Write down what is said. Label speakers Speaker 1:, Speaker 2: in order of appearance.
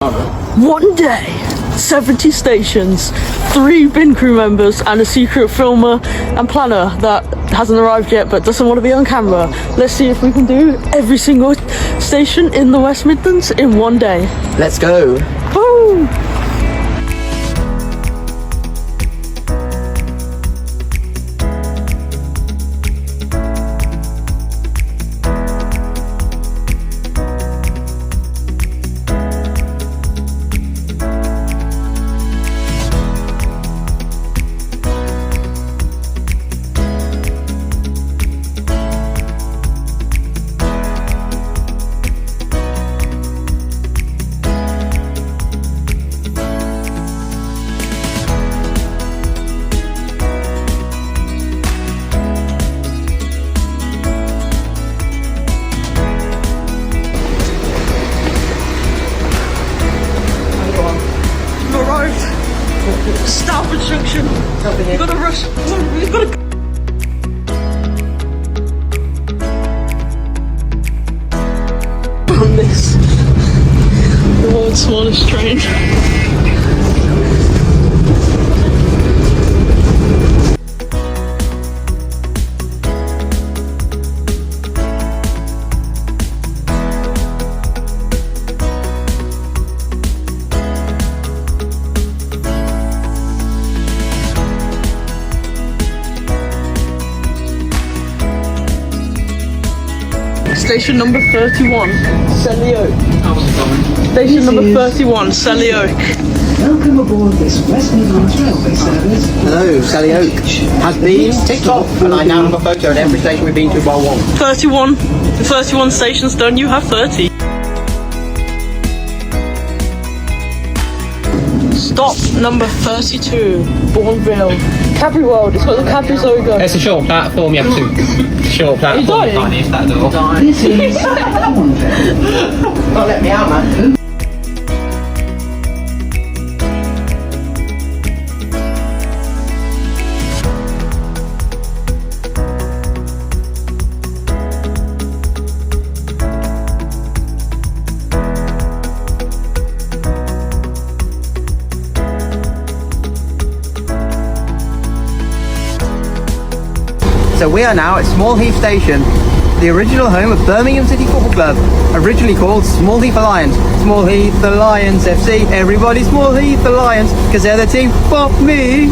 Speaker 1: One day, 70 stations, 3 bin crew members and a secret filmer and planner that hasn't arrived yet but doesn't want to be on camera. Let's see if we can do every single station in the West Midlands in one day.
Speaker 2: Let's go.
Speaker 1: Woo! Starboard junction. We've got to rush. We've got to. On this, the world's smallest train. Station number 31, Selly Oak. Station number 31, Selly Oak.
Speaker 3: Welcome aboard this West Midlands railway service.
Speaker 2: Hello, Sally Oak has been ticked off, and I now have a photo at every station we've been to bar one.
Speaker 1: 31. The 31 stations done, you have 30. Stop number 32, Bourneville. Cadbury World, it's got the Cadbury logo.
Speaker 4: It's a short platform, you have to short platform.
Speaker 1: Are you dying?
Speaker 4: You can't use that door.
Speaker 3: This is Bourneville.
Speaker 2: Don't let me out, man. So we are now at Small Heath Station, the original home of Birmingham City Football Club, originally called Small Heath Alliance. Small Heath Alliance FC, everybody Small Heath Alliance, because they're the team for me.